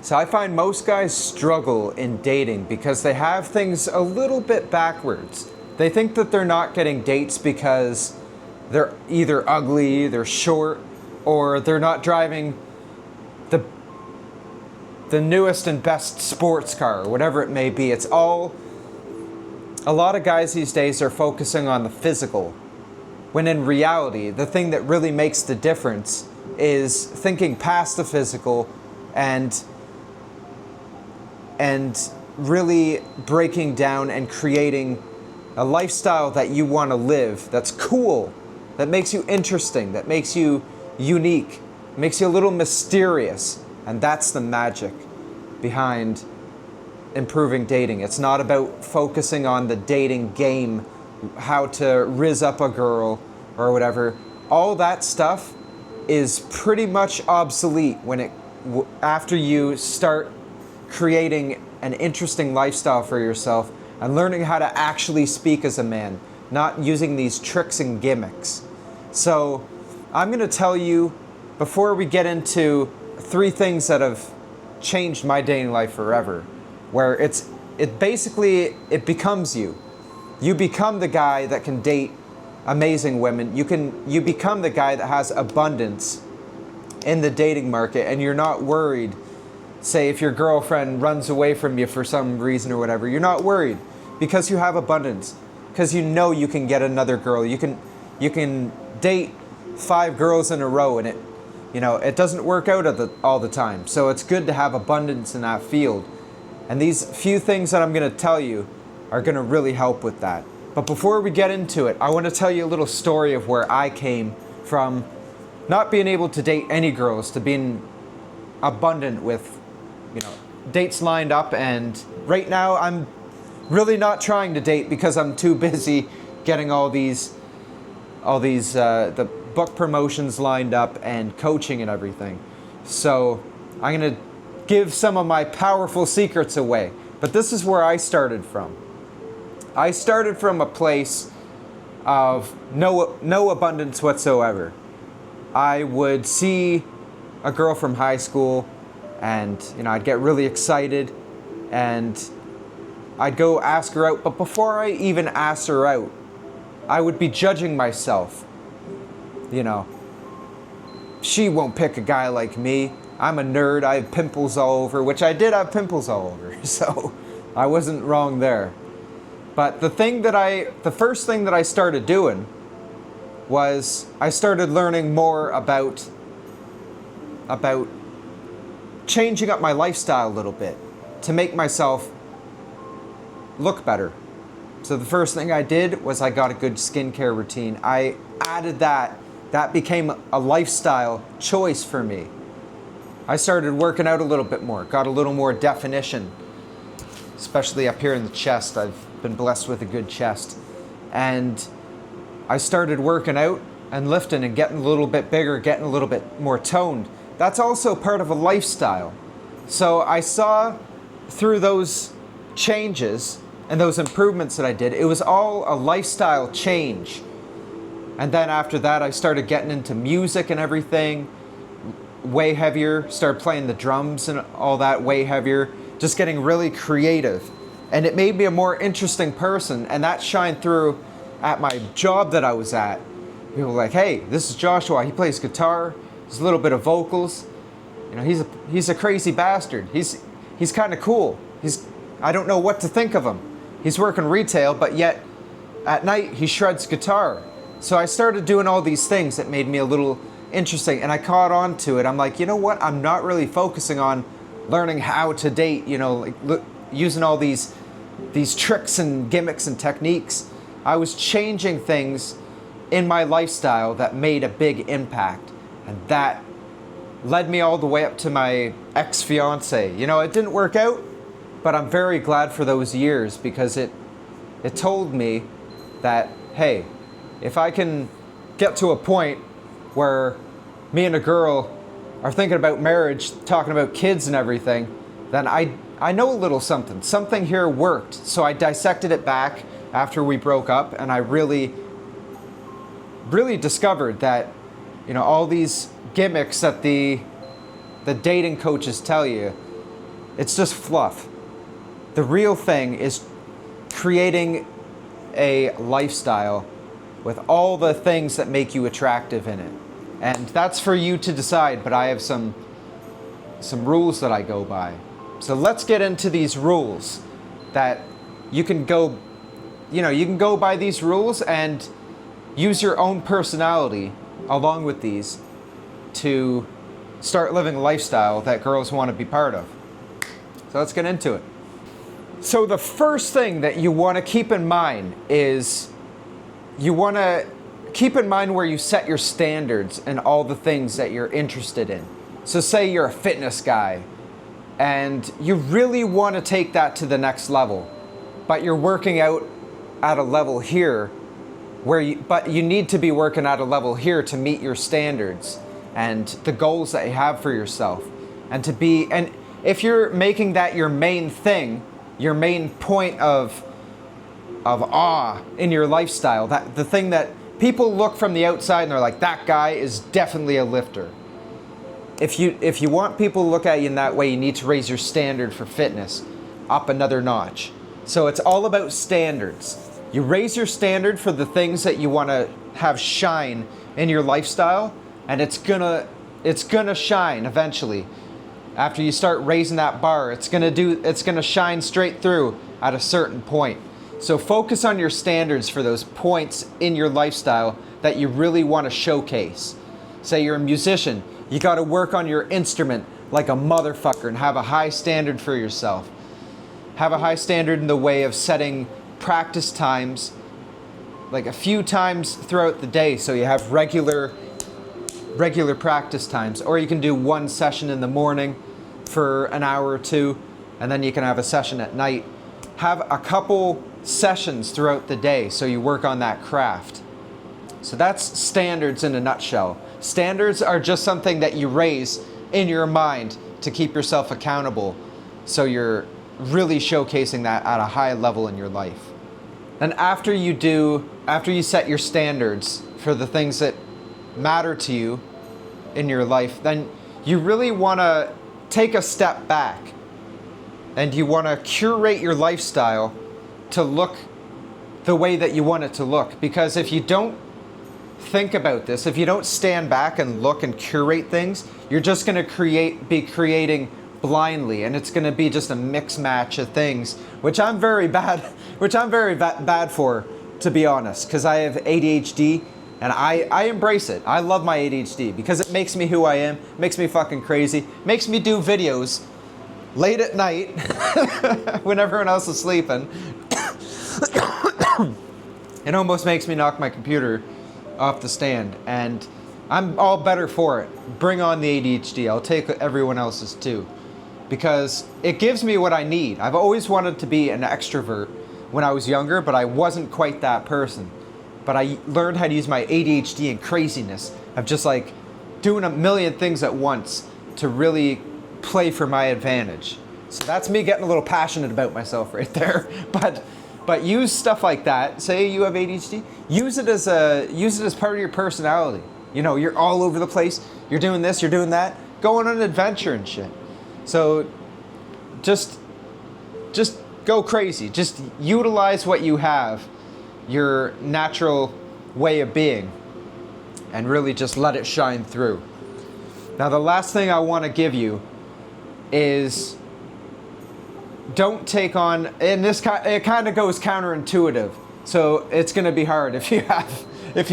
So I find most guys struggle in dating because they have things a little bit backwards. They think that they're not getting dates because they're either ugly, they're short, or they're not driving the newest and best sports car, or whatever it may be. A lot of guys these days are focusing on the physical, when in reality, the thing that really makes the difference is thinking past the physical and really breaking down and creating a lifestyle that you want to live, that's cool, that makes you interesting, that makes you unique, makes you a little mysterious. And that's the magic behind improving dating. It's not about focusing on the dating game, how to rizz up a girl or whatever. All that stuff is pretty much obsolete after you start creating an interesting lifestyle for yourself and learning how to actually speak as a man, not using these tricks and gimmicks. So I'm going to tell you, before we get into 3 things that have changed my dating life forever, where it becomes you. You become the guy that can date amazing women. You become the guy that has abundance in the dating market, and you're not worried. Say if your girlfriend runs away from you for some reason or whatever, you're not worried because you have abundance. Because you know you can get another girl. You can date 5 girls in a row, and it doesn't work out all the time. So it's good to have abundance in that field. And these few things that I'm going to tell you are going to really help with that. But before we get into it, I want to tell you a little story of where I came from not being able to date any girls to being abundant with, dates lined up. And right now I'm really not trying to date because I'm too busy getting all these the book promotions lined up and coaching and everything. So I'm going to give some of my powerful secrets away. But this is where I started from. I started from a place of no abundance whatsoever. I would see a girl from high school and I'd get really excited and I'd go ask her out. But before I even asked her out, I would be judging myself. She won't pick a guy like me. I'm a nerd. I have pimples all over, which I did have pimples all over. So I wasn't wrong there. But the first thing that I started doing was I started learning more about changing up my lifestyle a little bit to make myself look better. So the first thing I did was I got a good skincare routine. I added that. That became a lifestyle choice for me. I started working out a little bit more, got a little more definition, especially up here in the chest. I've been blessed with a good chest. And I started working out and lifting and getting a little bit bigger, getting a little bit more toned. That's also part of a lifestyle. So I saw through those changes and those improvements that I did, it was all a lifestyle change. And then after that, I started getting into music and everything, way heavier, started playing the drums and all that way heavier, just getting really creative. And it made me a more interesting person, and that shined through at my job that I was at. People were like, hey, this is Joshua, he plays guitar, there's a little bit of vocals, he's a crazy bastard. He's kind of cool. I don't know what to think of him. He's working retail, but yet at night he shreds guitar. So I started doing all these things that made me a little interesting, and I caught on to it. I'm like, you know what? I'm not really focusing on learning how to date, using all these tricks and gimmicks and techniques. I was changing things in my lifestyle that made a big impact, and that led me all the way up to my ex-fiance. It didn't work out, but I'm very glad for those years because it told me that, hey, if I can get to a point where me and a girl are thinking about marriage, talking about kids and everything, then I know a little something. Something here worked. So I dissected it back after we broke up, and I really discovered that, all these gimmicks that the dating coaches tell you, It's just fluff. The real thing is creating a lifestyle with all the things that make you attractive in it. And that's for you to decide, but I have some rules that I go by. So let's get into these rules that you can go, you can go by these rules and use your own personality along with these to start living a lifestyle that girls want to be part of. So let's get into it. So the first thing that you want to keep in mind is you want to keep in mind where you set your standards and all the things that you're interested in. So say you're a fitness guy and you really want to take that to the next level, but you're working out at a level here but you need to be working at a level here to meet your standards and the goals that you have for yourself. And if you're making that your main thing, your main point of awe in your lifestyle, that the thing that people look from the outside and they're like, that guy is definitely a lifter. If you want people to look at you in that way, you need to raise your standard for fitness up another notch. So it's all about standards. You raise your standard for the things that you want to have shine in your lifestyle, and it's gonna shine eventually. After you start raising that bar, it's gonna shine straight through at a certain point. So focus on your standards for those points in your lifestyle that you really want to showcase. Say you're a musician, you got to work on your instrument like a motherfucker and have a high standard for yourself. Have a high standard in the way of setting practice times, like a few times throughout the day, so you have regular practice times. Or you can do one session in the morning for an hour or two, and then you can have a session at night. Have a couple sessions throughout the day so you work on that craft. So that's standards in a nutshell. Standards are just something that you raise in your mind to keep yourself accountable, so you're really showcasing that at a high level in your life. And after you set your standards for the things that matter to you in your life, then you really want to take a step back and you want to curate your lifestyle to look the way that you want it to look. Because if you don't think about this, if you don't stand back and look and curate things, you're just going to be creating blindly, and it's going to be just a mix match of things, which I'm very bad for, to be honest, because I have ADHD and I embrace it. I love my ADHD because it makes me who I am, makes me fucking crazy, makes me do videos late at night when everyone else is sleeping. It almost makes me knock my computer off the stand, and I'm all better for it. Bring on the ADHD. I'll take everyone else's too, because it gives me what I need. I've always wanted to be an extrovert when I was younger, but I wasn't quite that person. But I learned how to use my ADHD and craziness of just like doing a million things at once to really play for my advantage. So that's me getting a little passionate about myself right there. But use stuff like that. Say you have ADHD, use it as part of your personality. You know, you're all over the place. You're doing this, you're doing that, going on an adventure and shit. So just go crazy. Just utilize what you have, your natural way of being, and really just let it shine through. Now, the last thing I want to give you is don't take on, and it kind of goes counterintuitive, so it's going to be hard if you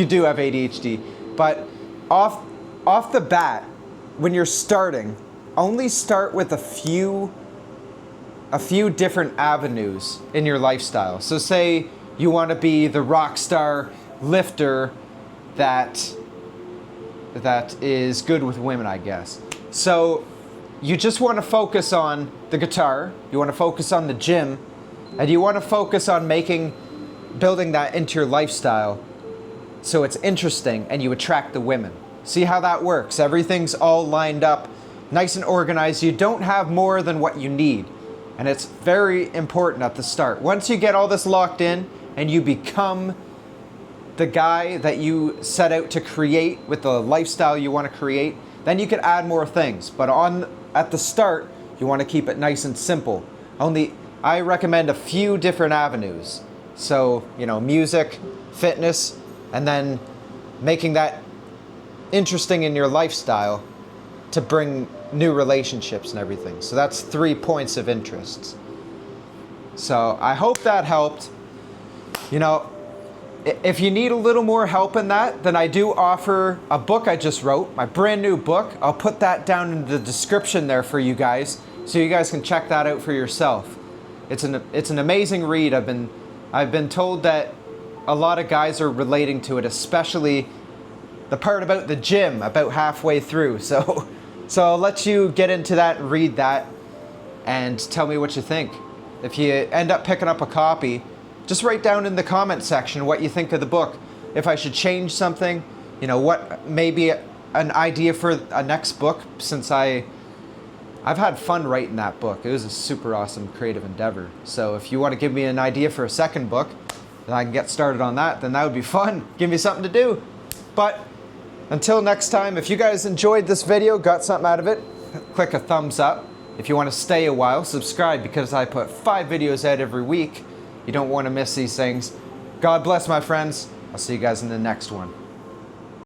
do have ADHD. But off the bat, when you're starting, only start with a few different avenues in your lifestyle. So say you want to be the rock star lifter that is good with women, I guess. So you just want to focus on the guitar, you want to focus on the gym, and you want to focus on building that into your lifestyle so it's interesting and you attract the women. See how that works? Everything's all lined up, nice and organized. You don't have more than what you need. And it's very important at the start. Once you get all this locked in and you become the guy that you set out to create with the lifestyle you want to create, then you can add more things. But at the start, You want to keep it nice and simple. I recommend a few different avenues. So, you know, music, fitness, and then making that interesting in your lifestyle to bring new relationships and everything. So that's 3 points of interest. So I hope that helped. You know, if you need a little more help in that, then I do offer a book I just wrote, my brand new book. I'll put that down in the description there for you guys, so you guys can check that out for yourself. It's an amazing read. I've been told that a lot of guys are relating to it, especially the part about the gym about halfway through. So I'll let you get into that and read that and tell me what you think. If you end up picking up a copy, just write down in the comment section what you think of the book. If I should change something, you know, what maybe an idea for a next book, since I've had fun writing that book. It was a super awesome creative endeavor. So if you want to give me an idea for a second book, then I can get started on that, then that would be fun. Give me something to do. But until next time, if you guys enjoyed this video, got something out of it, click a thumbs up. If you want to stay a while, subscribe, because I put 5 videos out every week. You don't want to miss these things. God bless, my friends. I'll see you guys in the next one.